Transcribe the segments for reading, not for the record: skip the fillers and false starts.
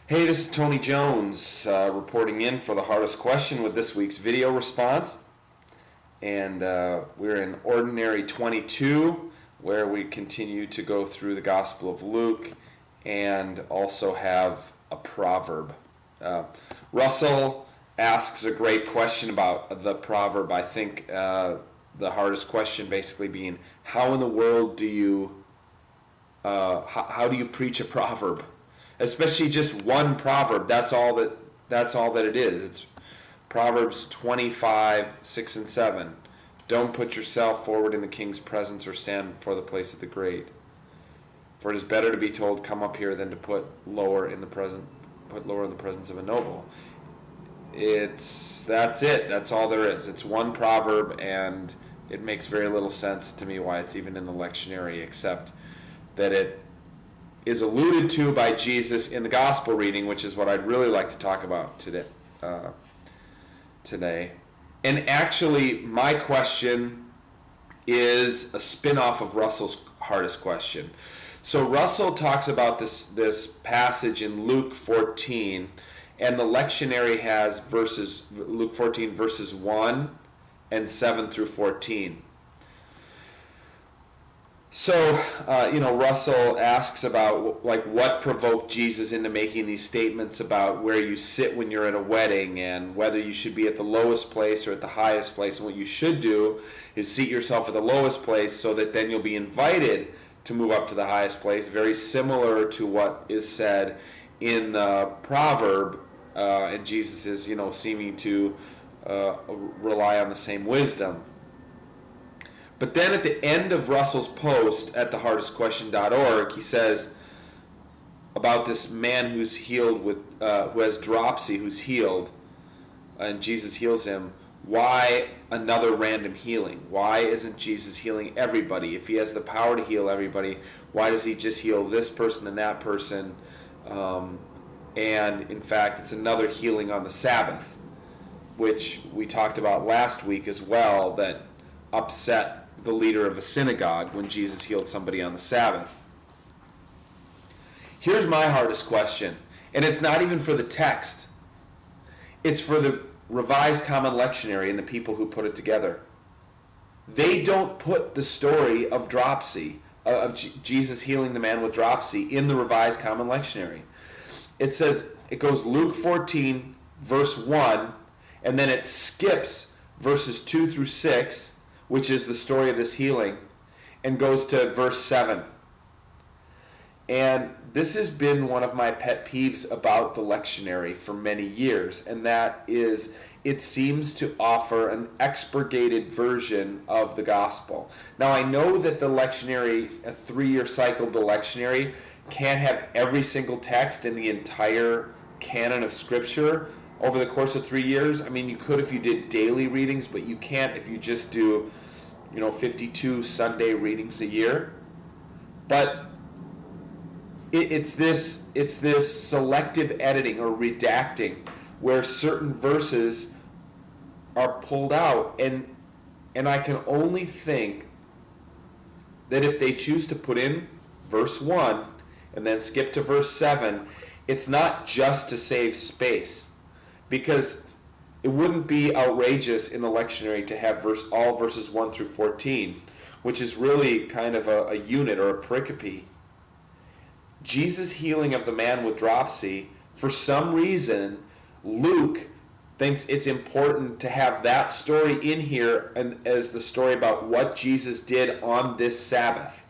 Hey, this is Tony Jones reporting in for the hardest question with this week's video response. And we're in Ordinary 22, where we continue to go through the Gospel of Luke and also have a proverb. Russell asks a great question about the proverb. I think the hardest question basically being, how in the world do you, how do you preach a proverb? Especially just one proverb. That's all that it is. It's Proverbs 25, 6 and 7. Don't put yourself forward in the king's presence or stand before the place of the great. For it is better to be told, come up here, than to put lower in the presence of a noble. That's it. That's all there is. It's one proverb, and it makes very little sense to me why it's even in the lectionary, except that it is alluded to by Jesus in the gospel reading, which is what I'd really like to talk about today. And actually, my question is a spin-off of Russell's hardest question. So Russell talks about this passage in Luke 14, and the lectionary has Luke 14 verses 1 and 7 through 14. So, Russell asks about what provoked Jesus into making these statements about where you sit when you're at a wedding and whether you should be at the lowest place or at the highest place. And what you should do is seat yourself at the lowest place so that then you'll be invited to move up to the highest place. Very similar to what is said in the proverb, and Jesus is, seeming to rely on the same wisdom. But then at the end of Russell's post at thehardestquestion.org, he says about this man who's healed who has dropsy, who's healed, and Jesus heals him. Why another random healing? Why isn't Jesus healing everybody? If he has the power to heal everybody, why does he just heal this person and that person? And in fact, it's another healing on the Sabbath, which we talked about last week as well, that upset the leader of a synagogue when Jesus healed somebody on the Sabbath. Here's my hardest question, and it's not even for the text. It's for the Revised Common Lectionary and the people who put it together. They don't put the story of dropsy, of Jesus healing the man with dropsy, in the Revised Common Lectionary. It goes Luke 14, verse 1, and then it skips verses 2 through 6, which is the story of this healing, and goes to verse 7. And this has been one of my pet peeves about the lectionary for many years, and that is it seems to offer an expurgated version of the gospel. Now, I know that the lectionary, a 3-year cycle of the lectionary, can't have every single text in the entire canon of Scripture over the course of 3 years. I mean, you could if you did daily readings, but you can't if you just do 52 Sunday readings a year. But it's this selective editing or redacting where certain verses are pulled out, and I can only think that if they choose to put in verse 1 and then skip to verse 7, it's not just to save space, because it wouldn't be outrageous in the lectionary to have all verses 1 through 14, which is really kind of a unit or a pericope. Jesus' healing of the man with dropsy, for some reason, Luke thinks it's important to have that story in here and as the story about what Jesus did on this Sabbath.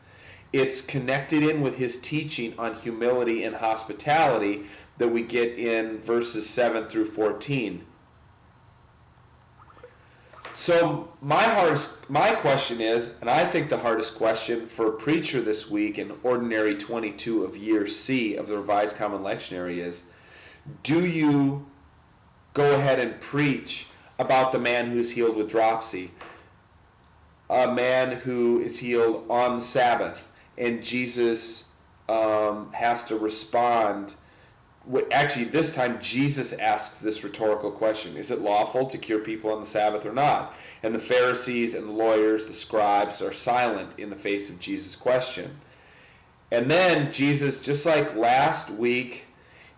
It's connected in with his teaching on humility and hospitality that we get in verses 7 through 14. So my question is, and I think the hardest question for a preacher this week in Ordinary 22 of Year C of the Revised Common Lectionary is, do you go ahead and preach about the man who's healed with dropsy, a man who is healed on the Sabbath, and Jesus has to respond? Actually, this time Jesus asks this rhetorical question: is it lawful to cure people on the Sabbath or not? And the Pharisees and the lawyers, the scribes, are silent in the face of Jesus' question. And then Jesus, just like last week,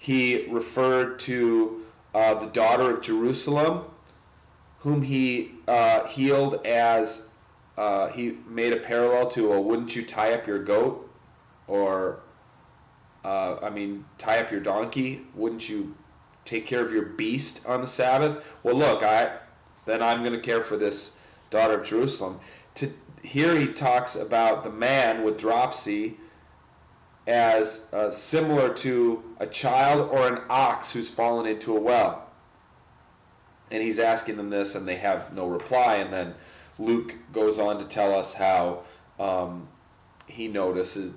He referred to the daughter of Jerusalem, whom he healed as he made a parallel to, wouldn't you tie up your goat? Or, tie up your donkey. Wouldn't you take care of your beast on the Sabbath? Well, look, then I'm going to care for this daughter of Jerusalem. Here he talks about the man with dropsy as similar to a child or an ox who's fallen into a well. And he's asking them this, and they have no reply. And then Luke goes on to tell us how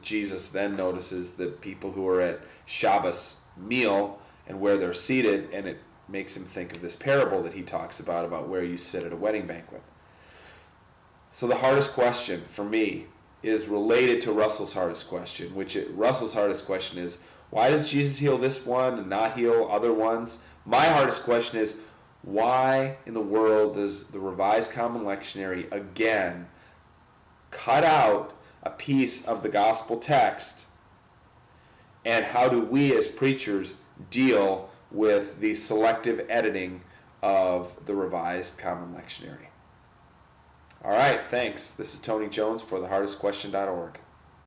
Jesus then notices the people who are at Shabbos meal and where they're seated, and it makes him think of this parable that he talks about where you sit at a wedding banquet. So the hardest question for me is related to Russell's hardest question, Russell's hardest question is, why does Jesus heal this one and not heal other ones? My hardest question is, why in the world does the Revised Common Lectionary again cut out a piece of the gospel text, and how do we as preachers deal with the selective editing of the Revised Common Lectionary? All right, thanks. This is Tony Jones for thehardestquestion.org.